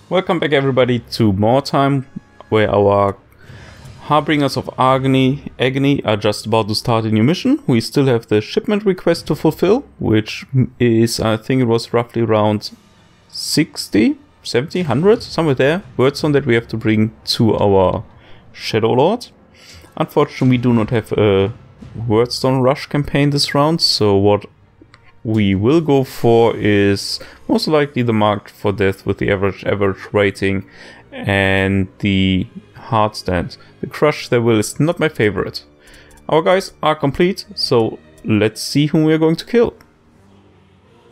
Welcome back everybody to Mordheim, where our Harbingers of Agony are just about to start a new mission. We still have the shipment request to fulfill, which is, I think it was roughly around 60, 70, 100, somewhere there, wordstone that we have to bring to our Shadow Lord. Unfortunately, we do not have a wordstone rush campaign this round, so what we will go for is most likely the Marked for Death with the average rating and the hard stand. The Crush Their Will is not my favorite. Our guys are complete, so let's see whom we are going to kill.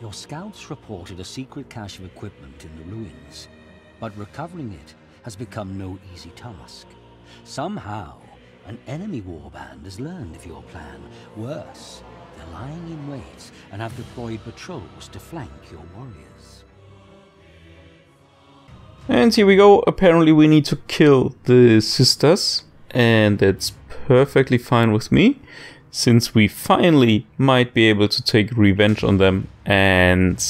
Your scouts reported a secret cache of equipment in the ruins, but recovering it has become no easy task. Somehow, an enemy warband has learned of your plan. Worse, they're lying in wait and have deployed patrols to flank your warriors. And here we go. Apparently we need to kill the sisters, and that's perfectly fine with me, since we finally might be able to take revenge on them. And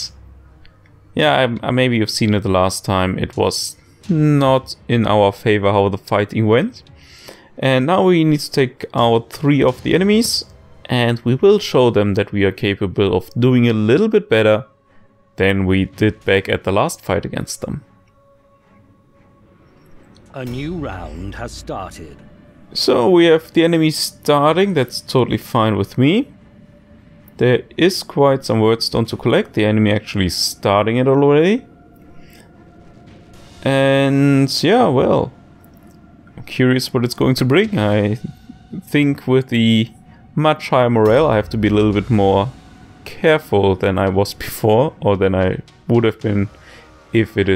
yeah, maybe you've seen it the last time. It was not in our favor how the fighting went. And now we need to take out 3 of the enemies, and we will show them that we are capable of doing a little bit better than we did back at the last fight against them. A new round has started. So we have the enemies starting, that's totally fine with me. There is quite some wordstone to collect, the enemy actually starting it already. And yeah, well, I'm curious what it's going to bring. I think with the much higher morale I have to be a little bit more careful than I was before, or than I would have been if it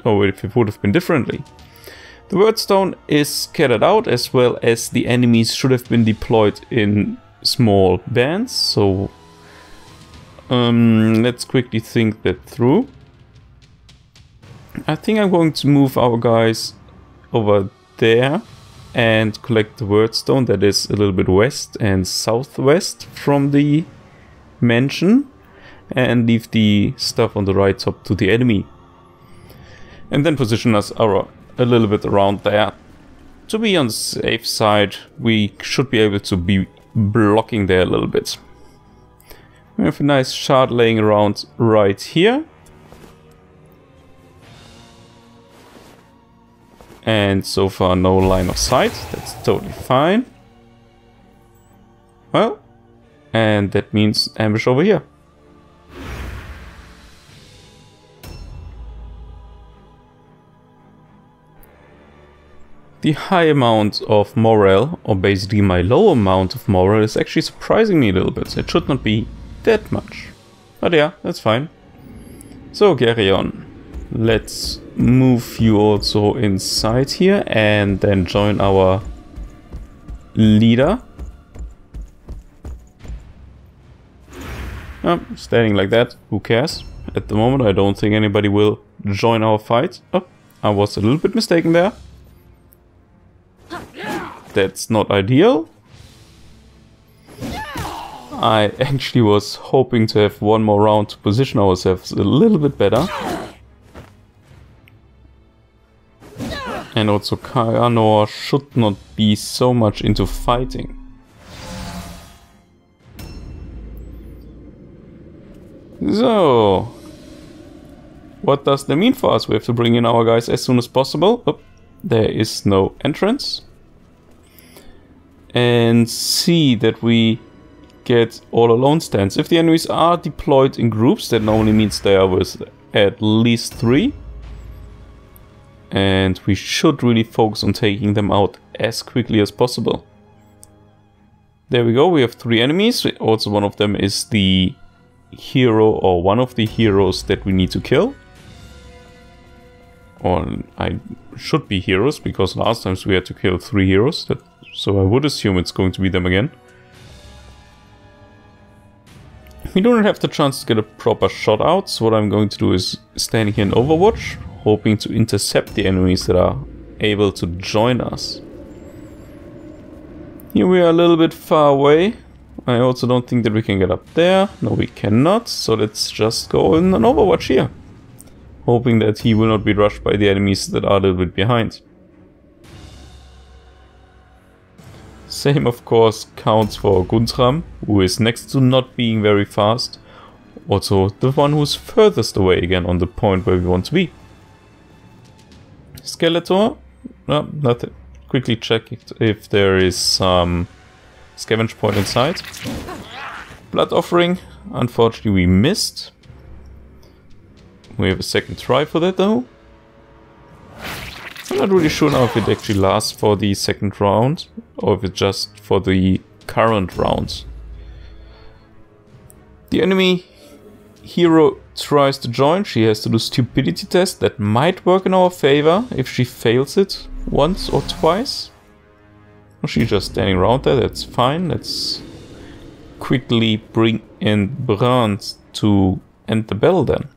would have been differently. The wordstone is scattered out, as well as the enemies should have been deployed in small bands, so let's quickly think that through. I think I'm going to move our guys over there and collect the wordstone that is a little bit west and southwest from the mansion, and leave the stuff on the right top to the enemy. And then position us a little bit around there. To be on the safe side, we should be able to be blocking there a little bit. We have a nice shard laying around right here. And so far no line of sight, that's totally fine. Well, and that means ambush over here. The high amount of morale, or basically my low amount of morale, is actually surprising me a little bit. It should not be that much. But yeah, that's fine. So carry on. Let's move you also inside here and then join our leader. Standing like that, who cares? At the moment I don't think anybody will join our fight. Oh, I was a little bit mistaken there. That's not ideal. I actually was hoping to have one more round to position ourselves a little bit better. And also Kayanor should not be so much into fighting. So, what does that mean for us? We have to bring in our guys as soon as possible. Oh, there is no entrance. And see that we get all alone stands. If the enemies are deployed in groups, that normally means they are with at least 3. And we should really focus on taking them out as quickly as possible. There we go, we have 3 enemies. Also one of them is the hero, or one of the heroes that we need to kill. Or I should be heroes, because last times we had to kill 3 heroes. So I would assume it's going to be them again. We don't have the chance to get a proper shot out, so what I'm going to do is stand here in Overwatch, hoping to intercept the enemies that are able to join us. Here we are a little bit far away. I also don't think that we can get up there. No, we cannot, so let's just go in an Overwatch here. hoping that he will not be rushed by the enemies that are a little bit behind. Same of course counts for Guntram, who is next to not being very fast, also the one who's furthest away again on the point where we want to be. Skeletor, no, nothing. Quickly check if there is some scavenge point inside. Blood offering, unfortunately we missed. We have a second try for that though. I'm not really sure now if it actually lasts for the second round or if it's just for the current rounds. The enemy hero tries to join. She has to do stupidity test. That might work in our favor if she fails it once or twice. She's just standing around there, that's fine. Let's quickly bring in Brand to end the battle then.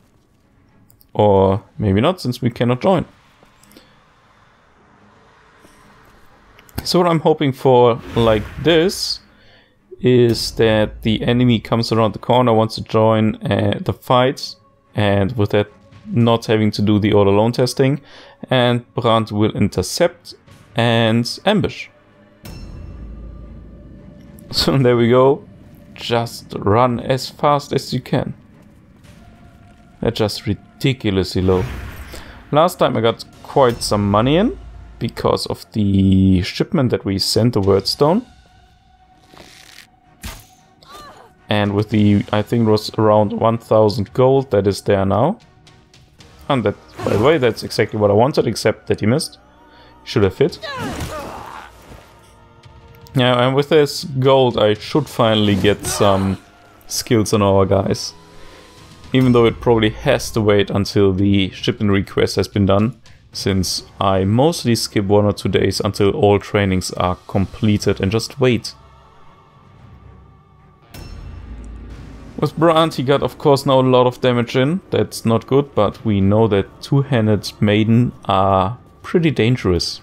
Or maybe not, since we cannot join. So what I'm hoping for like this is that the enemy comes around the corner, wants to join the fight, and with that not having to do the all alone testing, and Brand will intercept and ambush. So there we go. Just run as fast as you can. That's just ridiculously low. Last time I got quite some money in because of the shipment that we sent the Wordstone. And with the, I think it was around 1000 gold that is there now. And that, by the way, that's exactly what I wanted, except that he missed. Should have hit. Yeah, and with this gold I should finally get some skills on our guys. Even though it probably has to wait until the shipment request has been done, since I mostly skip 1 or 2 days until all trainings are completed and just wait. With Brand he got of course now a lot of damage in, that's not good, but we know that two-handed maiden are pretty dangerous.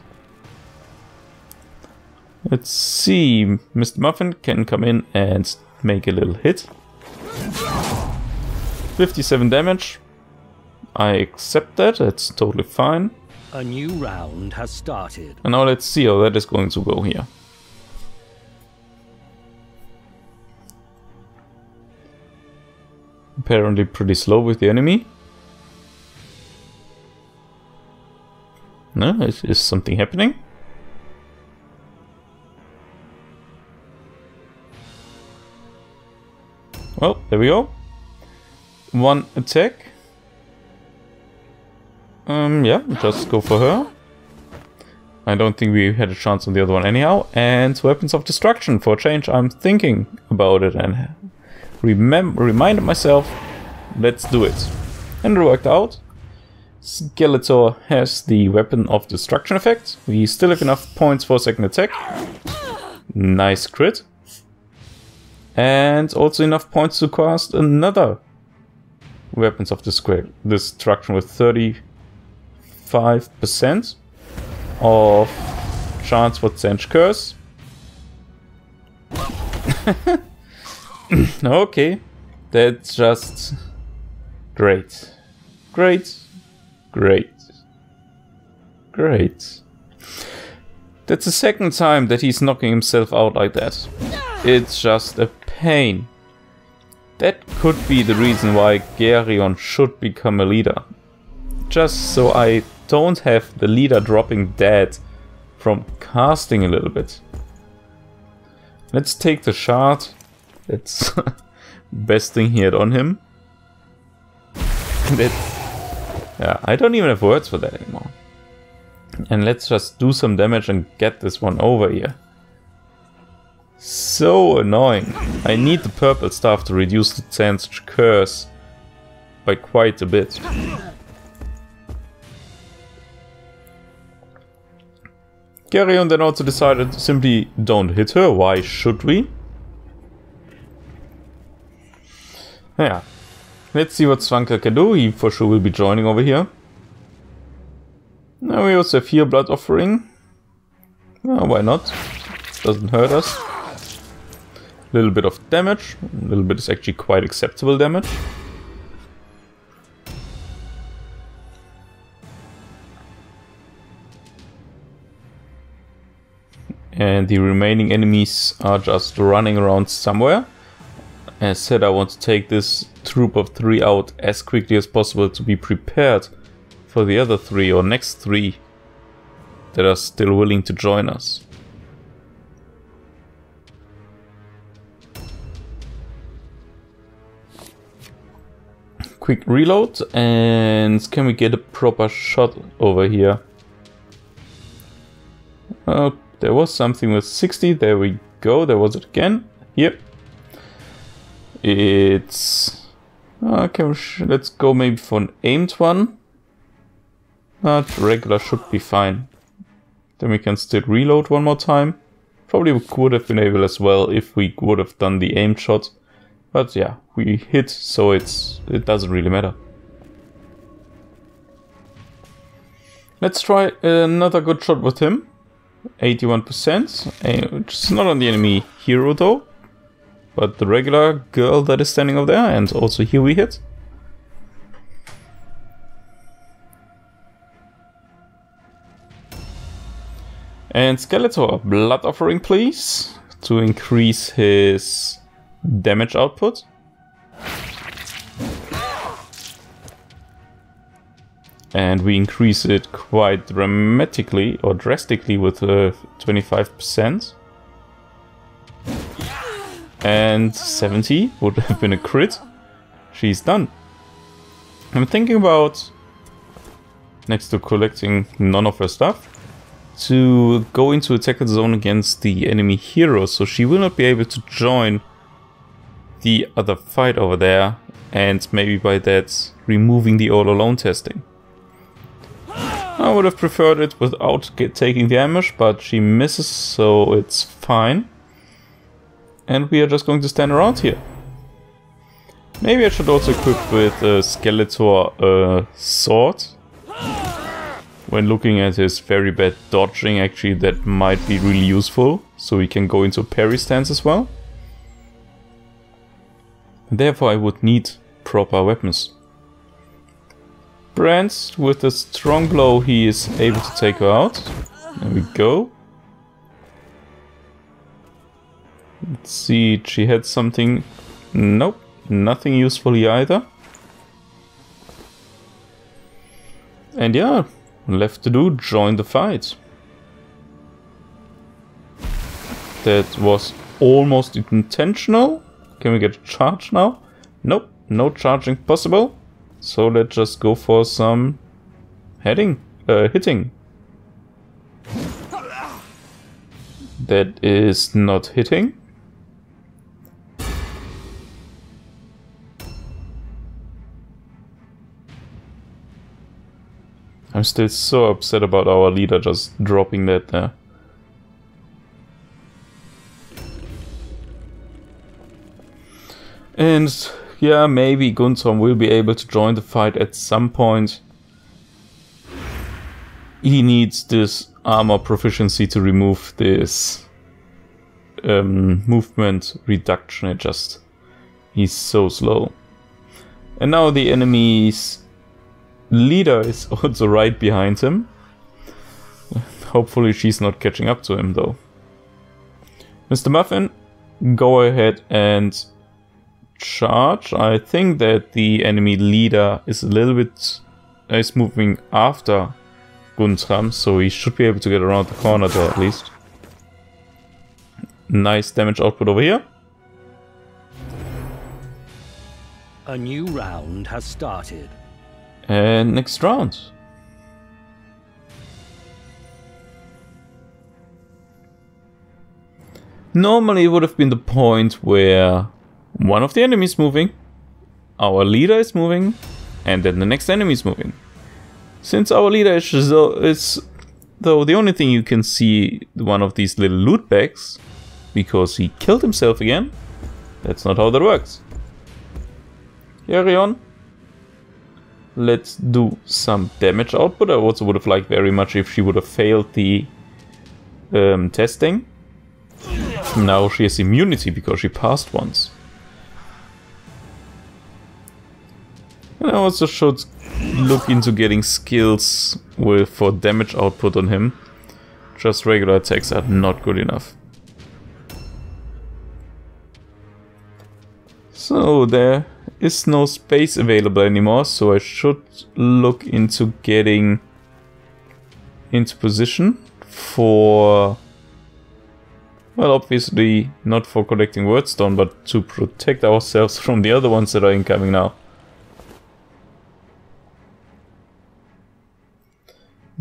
Let's see, Mr. Muffin can come in and make a little hit. 57 damage. I accept that, that's totally fine. A new round has started. And now let's see how that is going to go here. Apparently pretty slow with the enemy. No, is something happening? Well, there we go. One attack. Yeah, just go for her. I don't think we had a chance on the other one anyhow. And weapons of destruction for a change. I'm thinking about it and reminded myself, let's do it. And it worked out. Skeletor has the weapon of destruction effect. We still have enough points for a second attack. Nice crit. And also enough points to cast another weapons of destruction with 35% of chance for Zench Curse. Okay, that's just great. Great. Great. Great. That's the second time that he's knocking himself out like that. It's just a pain. That could be the reason why Geryon should become a leader. Just so I don't have the leader dropping dead from casting a little bit. Let's take the shard. That's best thing he had on him. Yeah, I don't even have words for that anymore. And let's just do some damage and get this one over here. So annoying. I need the purple stuff to reduce the Zench Curse by quite a bit. Geryon then also decided simply don't hit her. Why should we? Yeah. Let's see what Svanka can do. He for sure will be joining over here. Now we also have here blood offering. Oh, why not? Doesn't hurt us. A little bit of damage. A little bit is actually quite acceptable damage. and the remaining enemies are just running around somewhere. As said, I want to take this troop of 3 out as quickly as possible to be prepared for the other 3 or next 3 that are still willing to join us. Quick reload, and can we get a proper shot over here? There was something with 60, there we go, there was it again. Here. It's... okay, let's go maybe for an aimed one. Regular should be fine. Then we can still reload one more time. Probably would have been able as well if we would have done the aimed shot. But yeah, we hit, so it doesn't really matter. Let's try another good shot with him. 81%, which is not on the enemy hero though, but the regular girl that is standing over there, and also here we hit. And Skeletor, blood offering please, to increase his damage output. And we increase it quite dramatically or drastically with 25%. And 70 would have been a crit. She's done. I'm thinking about, next to collecting none of her stuff, to go into a tackle zone against the enemy hero, so she will not be able to join the other fight over there, and maybe by that removing the all alone testing. I would have preferred it without taking the ambush, but she misses, so it's fine. And we are just going to stand around here. Maybe I should also equip with a Skeletor sword. When looking at his very bad dodging, actually that might be really useful, so we can go into a parry stance as well. Therefore I would need proper weapons. Brand, with a strong blow he is able to take her out. There we go. Let's see, she had something... nope, nothing useful here either. And yeah, left to do, join the fight. That was almost intentional. Can we get a charge now? Nope, no charging possible. So let's just go for some hitting. That is not hitting. I'm still so upset about our leader just dropping that there. And yeah, maybe Guntram will be able to join the fight at some point. He needs this armor proficiency to remove this movement reduction. He's so slow. And now the enemy's leader is also right behind him. Hopefully she's not catching up to him though. Mr. Muffin, go ahead and charge. I think that the enemy leader is a little bit is moving after Guntram, so he should be able to get around the corner there at least. Nice damage output over here. A new round has started. And next round. Normally it would have been the point where one of the enemies moving, our leader is moving, and then the next enemy is moving. Since our leader is though the only thing you can see one of these little loot bags, because he killed himself again, that's not how that works. Carry on. Let's do some damage output. I also would have liked very much if she would have failed the testing. Now she has immunity because she passed once. And I also should look into getting skills for damage output on him. just regular attacks are not good enough. So there is no space available anymore, so I should look into getting into position for, well, obviously not for collecting wordstone, but to protect ourselves from the other ones that are incoming now.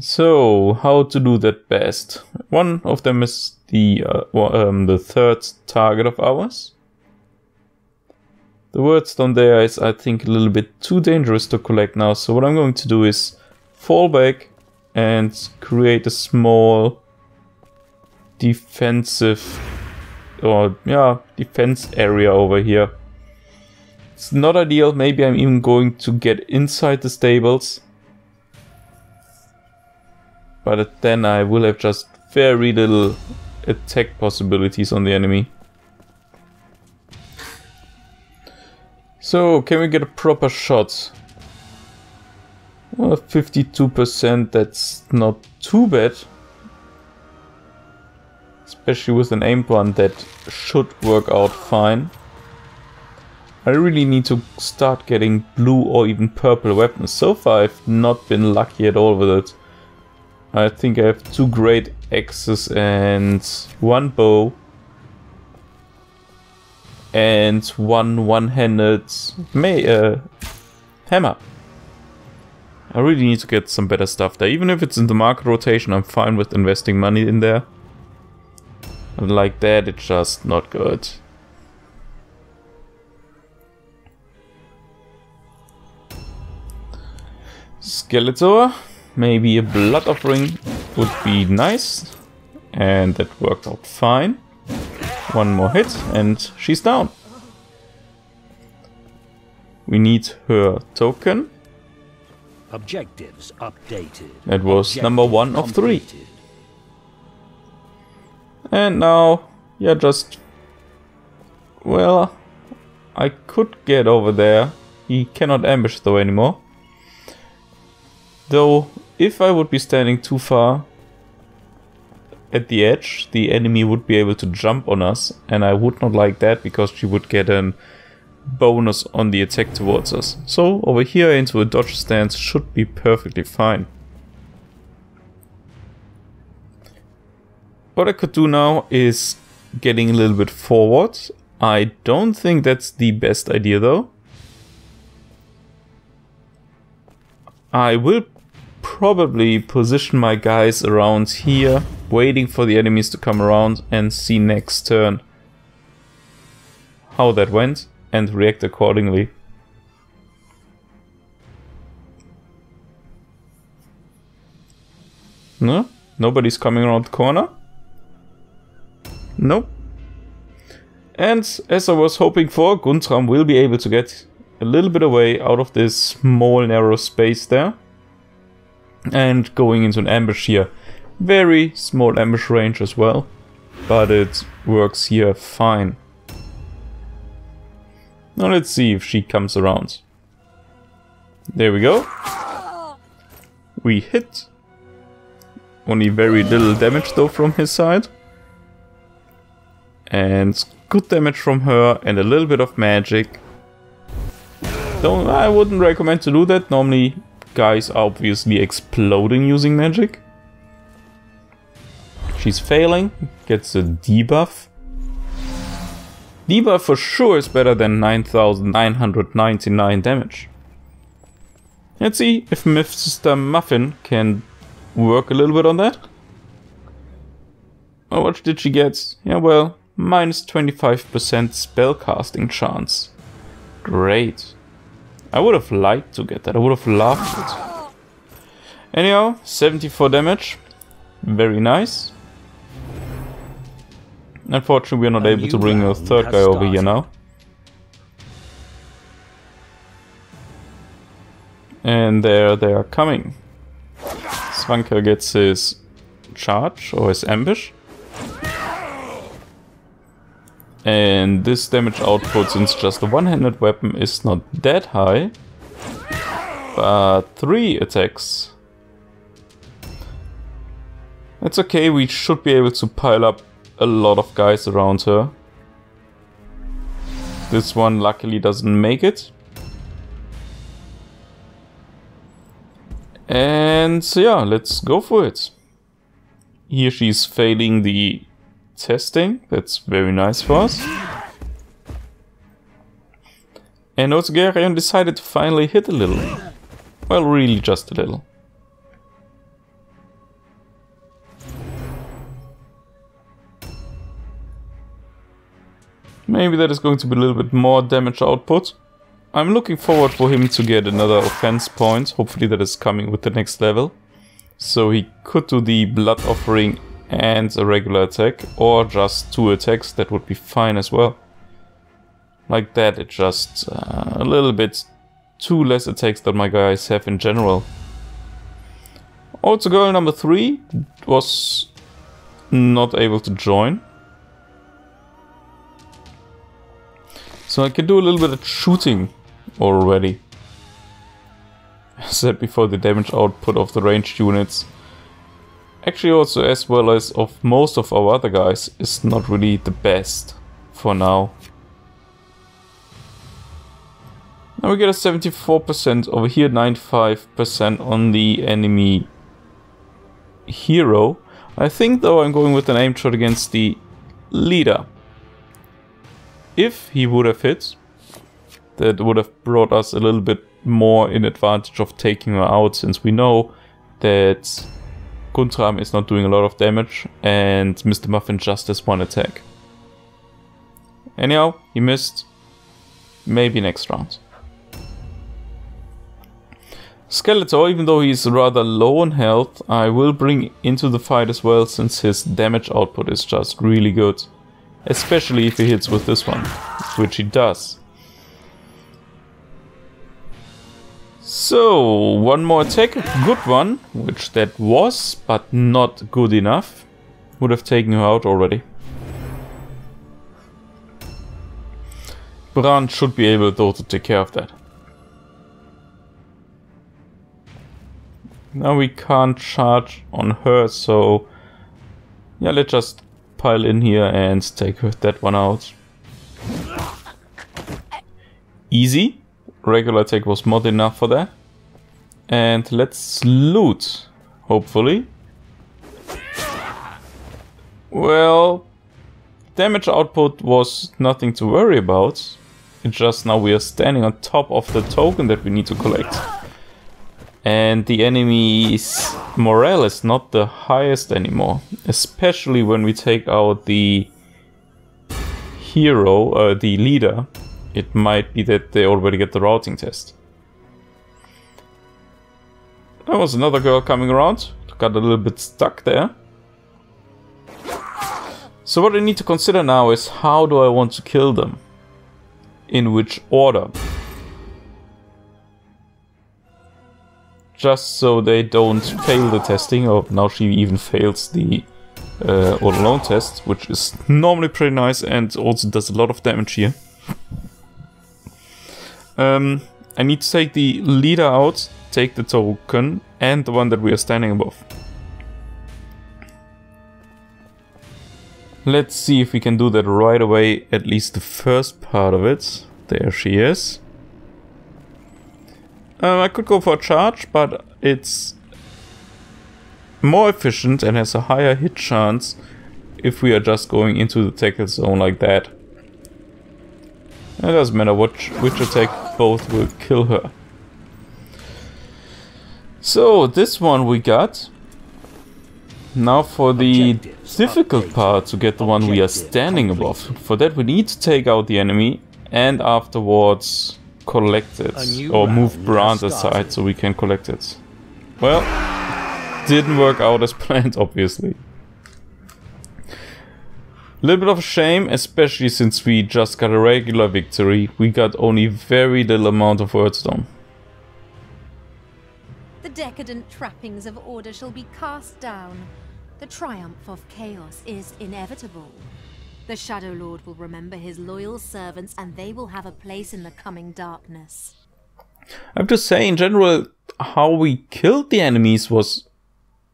So, how to do that best? One of them is the third target of ours. The wordstone there is, I think, a little bit too dangerous to collect now, so what I'm going to do is fall back and create a small defensive, or yeah, defense area over here. It's not ideal, maybe I'm even going to get inside the stables. But then I will have just very little attack possibilities on the enemy. So, can we get a proper shot? Well, 52%, that's not too bad. Especially with an aimed one, that should work out fine. I really need to start getting blue or even purple weapons. So far I've not been lucky at all with it. I think I have 2 great axes and 1 bow. And 1 one-handed hammer. I really need to get some better stuff there. Even if it's in the market rotation, I'm fine with investing money in there. And like that, it's just not good. Skeletor. Maybe a blood offering would be nice. And that worked out fine. 1 more hit and she's down. We need her token. Objectives updated. That was number 1 of 3. And now, yeah, just... Well, I could get over there. He cannot ambush though anymore. Though, if I would be standing too far at the edge, the enemy would be able to jump on us, and I would not like that because she would get a bonus on the attack towards us. So over here into a dodge stance should be perfectly fine. What I could do now is getting a little bit forward. I don't think that's the best idea though. I will probably position my guys around here, waiting for the enemies to come around and see next turn how that went and react accordingly. No? Nobody's coming around the corner? Nope. And as I was hoping for, Guntram will be able to get a little bit away out of this small narrow space there. And going into an ambush here. Very small ambush range as well, but it works here fine. Now let's see if she comes around. There we go. We hit. Only very little damage though from his side. And good damage from her and a little bit of magic. Though I wouldn't recommend to do that. Normally guys are obviously exploding using magic. She's failing, gets a debuff. Debuff for sure is better than 9,999 damage. Let's see if Mr. Muffin can work a little bit on that. Oh, what did she get? Yeah, well, minus 25% spellcasting chance. Great. I would have liked to get that, I would have loved it. Anyhow, 74 damage. Very nice. Unfortunately, we are not able to bring a third guy over here now. And there they are coming. Svanker gets his charge or his ambush. And this damage output, since just a one-handed weapon, is not that high. But 3 attacks. That's okay, we should be able to pile up a lot of guys around her. This one luckily doesn't make it. And so yeah, let's go for it. Here she's failing the testing. That's very nice for us. And also Garion decided to finally hit a little. Well, really just a little. Maybe that is going to be a little bit more damage output. I'm looking forward for him to get another offense point. Hopefully that is coming with the next level. So he could do the blood offering and a regular attack, or just 2 attacks. That would be fine as well. Like that, it's just a little bit 2 less attacks than my guys have in general. Also girl number 3 was not able to join. So I can do a little bit of shooting already. As I said before, the damage output of the ranged units, actually also as well as of most of our other guys, is not really the best for now. Now we get a 74% over here, 95% on the enemy hero. I think though I'm going with an aim shot against the leader. If he would have hit, that would have brought us a little bit more in advantage of taking her out, since we know that Guntram is not doing a lot of damage and Mr. Muffin just has 1 attack. Anyhow, he missed. Maybe next round. Skeletor, even though he's rather low on health, I will bring into the fight as well, since his damage output is just really good. Especially if he hits with this one, which he does. So, 1 more attack, a good one, which that was, but not good enough. Would have taken her out already. Bran should be able though to take care of that. Now we can't charge on her, so yeah, let's just pile in here and take that one out. Easy. Regular attack was more than enough for that. And let's loot, hopefully. Well, damage output was nothing to worry about. It's just now we are standing on top of the token that we need to collect. And the enemy's morale is not the highest anymore. Especially when we take out the hero, the leader. It might be that they already get the routing test. There was another girl coming around. Got a little bit stuck there. So what I need to consider now is, how do I want to kill them? In which order? Just so they don't fail the testing. Oh, now she even fails the all alone test, which is normally pretty nice and also does a lot of damage here. I need to take the leader out, take the token, and the one that we are standing above. Let's see if we can do that right away, at least the first part of it. There she is. I could go for a charge, but it's more efficient and has a higher hit chance if we are just going into the tackle zone like that. It doesn't matter which attack, both will kill her. So this one we got. Now for the difficult part, to get the one we are standing above. For that we need to take out the enemy and afterwards collect it. Or move Brand aside so we can collect it. Well, didn't work out as planned, obviously. A little bit of a shame, especially since we just got a regular victory. We got only very little amount of wordstone. The decadent trappings of order shall be cast down. The triumph of chaos is inevitable. The Shadow Lord will remember his loyal servants, and they will have a place in the coming darkness. I have to say, in general, how we killed the enemies was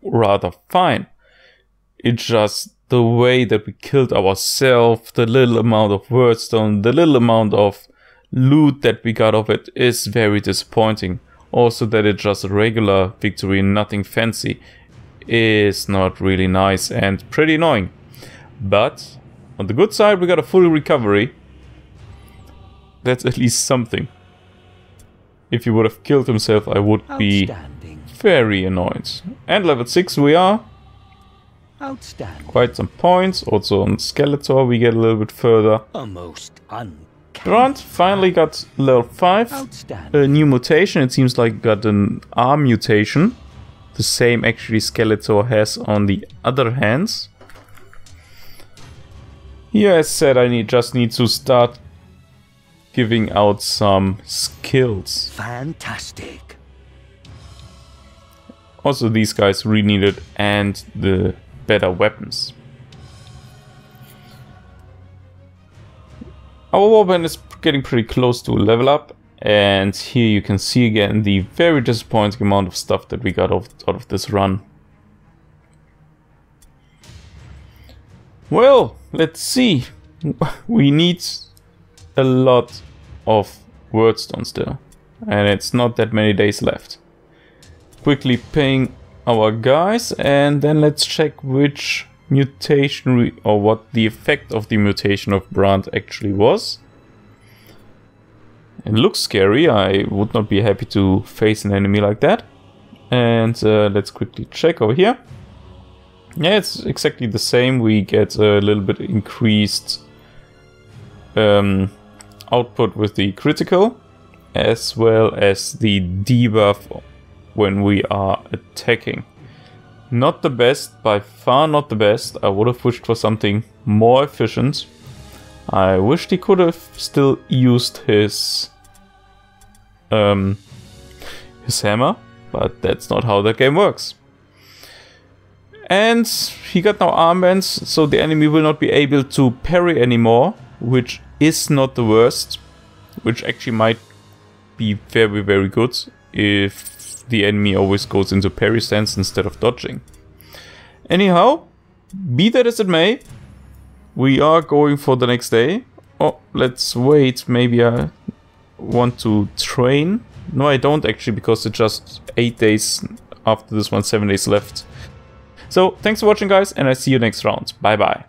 rather fine. It's just the way that we killed ourselves, the little amount of wordstone, the little amount of loot that we got of it is very disappointing. Also that it's just a regular victory, nothing fancy, is not really nice and pretty annoying. But on the good side, we got a full recovery. That's at least something. If he would have killed himself, I would be very annoyed. And level 6 we are. Outstanding. Quite some points. Also on Skeletor we get a little bit further. A most uncanny. Grant finally got level 5. Outstanding. A new mutation. It seems like got an arm mutation. The same actually Skeletor has on the other hands. Here as said, I just need to start giving out some skills. Fantastic. Also these guys really need it, and the better weapons. Our warband is getting pretty close to a level up, and here you can see again the very disappointing amount of stuff that we got out of this run. Well, let's see. We need a lot of wordstone still, and it's not that many days left. Quickly ping our guys, and then let's check which mutation or what the effect of the mutation of Brand actually was. It looks scary. I would not be happy to face an enemy like that. And let's quickly check over here. Yeah, it's exactly the same. We get a little bit increased output with the critical, as well as the debuff when we are attacking. Not the best, by far not the best. I would have wished for something more efficient. I wished he could have still used his hammer, but that's not how that game works. And he got now armbands, so the enemy will not be able to parry anymore, which is not the worst, which actually might be very, very good if the enemy always goes into parry stance instead of dodging. Anyhow, be that as it may, we are going for the next day. Oh, let's wait, maybe I want to train. No, I don't actually, because it's just 8 days after this one, 7 days left. So, thanks for watching guys, and I see you next round. Bye bye.